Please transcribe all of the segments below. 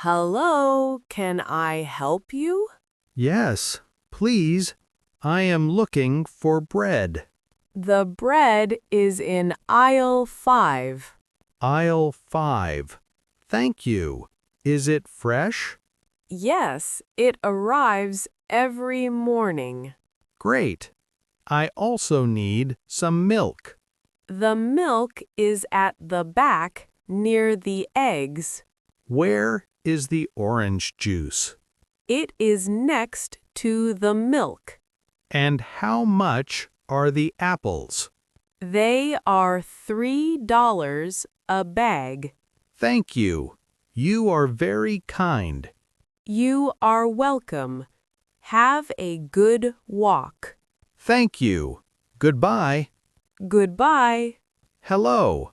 Hello, can I help you? Yes, please. I am looking for bread. The bread is in aisle 5. Aisle 5. Thank you. Is it fresh? Yes, it arrives every morning. Great. I also need some milk. The milk is at the back near the eggs. Where is the orange juice? It is next to the milk. And how much are the apples? They are $3 a bag. Thank you. You are very kind. You are welcome. Have a good walk. Thank you. Goodbye. Goodbye. Hello.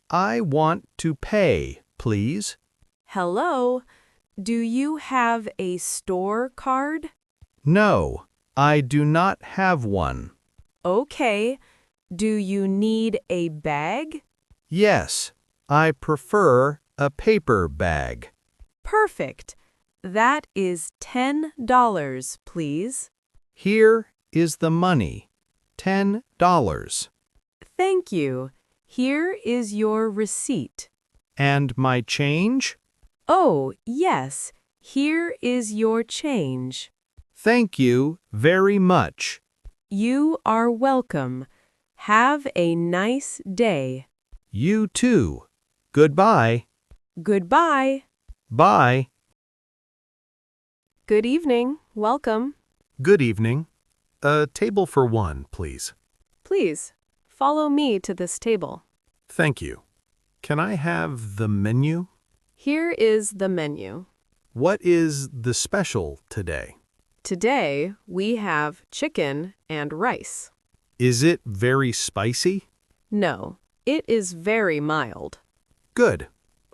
I want to pay, please. Hello, do you have a store card? No, I do not have one. Okay, do you need a bag? Yes, I prefer a paper bag. Perfect. That is $10, please. Here is the money. $10. Thank you. Here is your receipt. And my change? Oh, yes, here is your change. Thank you very much. You are welcome. Have a nice day. You too. Goodbye. Goodbye. Bye. Good evening. Welcome. Good evening. A table for one, please. Please, follow me to this table. Thank you. Can I have the menu? Here is the menu. What is the special today? Today, we have chicken and rice. Is it very spicy? No, it is very mild. Good.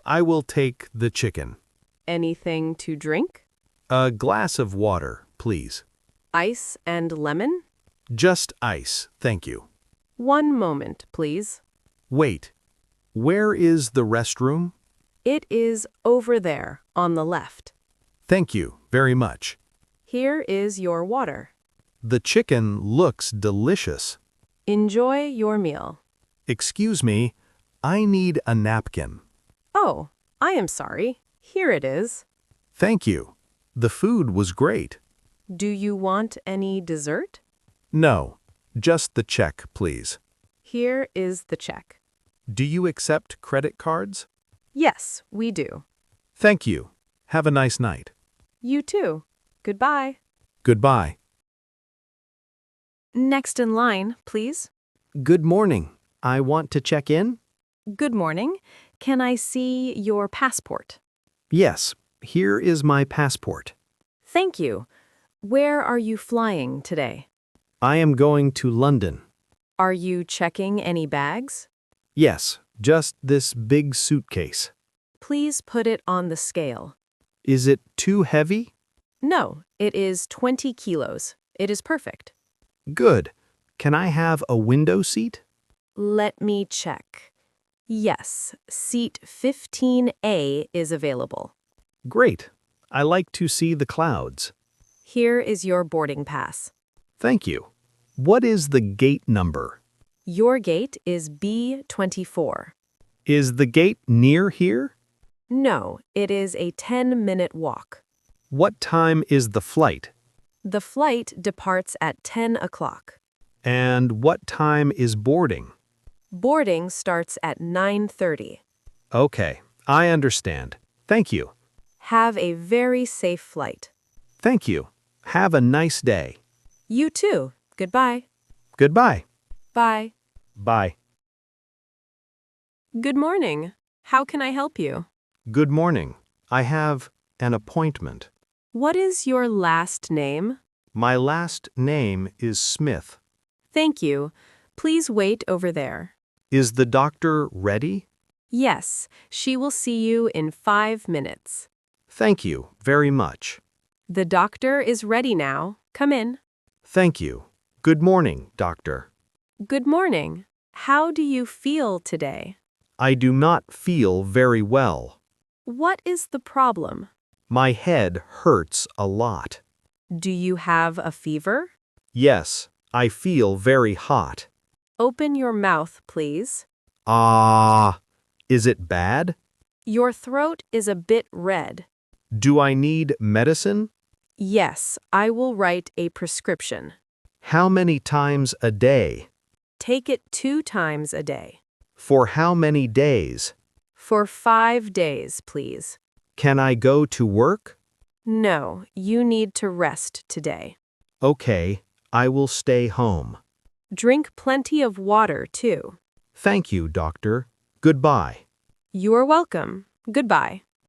I will take the chicken. Anything to drink? A glass of water, please. Ice and lemon? Just ice, thank you. One moment, please. Wait. Where is the restroom? It is over there on the left. Thank you very much. Here is your water. The chicken looks delicious. Enjoy your meal. Excuse me, I need a napkin. Oh, I am sorry. Here it is. Thank you. The food was great. Do you want any dessert? No, just the check, please. Here is the check. Do you accept credit cards? Yes, we do. Thank you. Have a nice night. You too. Goodbye. Goodbye. Next in line, please. Good morning. I want to check in? Good morning. Can I see your passport? Yes, here is my passport. Thank you. Where are you flying today? I am going to London. Are you checking any bags? Yes, just this big suitcase. Please put it on the scale. Is it too heavy? No, it is 20 kilos. It is perfect. Good. Can I have a window seat? Let me check. Yes, seat 15A is available. Great. I like to see the clouds. Here is your boarding pass. Thank you. What is the gate number? Your gate is B24. Is the gate near here? No, it is a 10-minute walk. What time is the flight? The flight departs at 10 o'clock. And what time is boarding? Boarding starts at 9:30. Okay, I understand. Thank you. Have a very safe flight. Thank you. Have a nice day. You too. Goodbye. Goodbye. Bye. Bye. Good morning. How can I help you? Good morning. I have an appointment. What is your last name? My last name is Smith. Thank you. Please wait over there. Is the doctor ready? Yes, she will see you in 5 minutes. Thank you very much. The doctor is ready now. Come in. Thank you. Good morning, doctor. Good morning. How do you feel today? I do not feel very well. What is the problem? My head hurts a lot. Do you have a fever? Yes, I feel very hot. Open your mouth, please. Ah, is it bad? Your throat is a bit red. Do I need medicine? Yes, I will write a prescription. How many times a day? Take it 2 times a day. For how many days? For 5 days, please. Can I go to work? No, you need to rest today. Okay, I will stay home. Drink plenty of water, too. Thank you, doctor. Goodbye. You are welcome. Goodbye.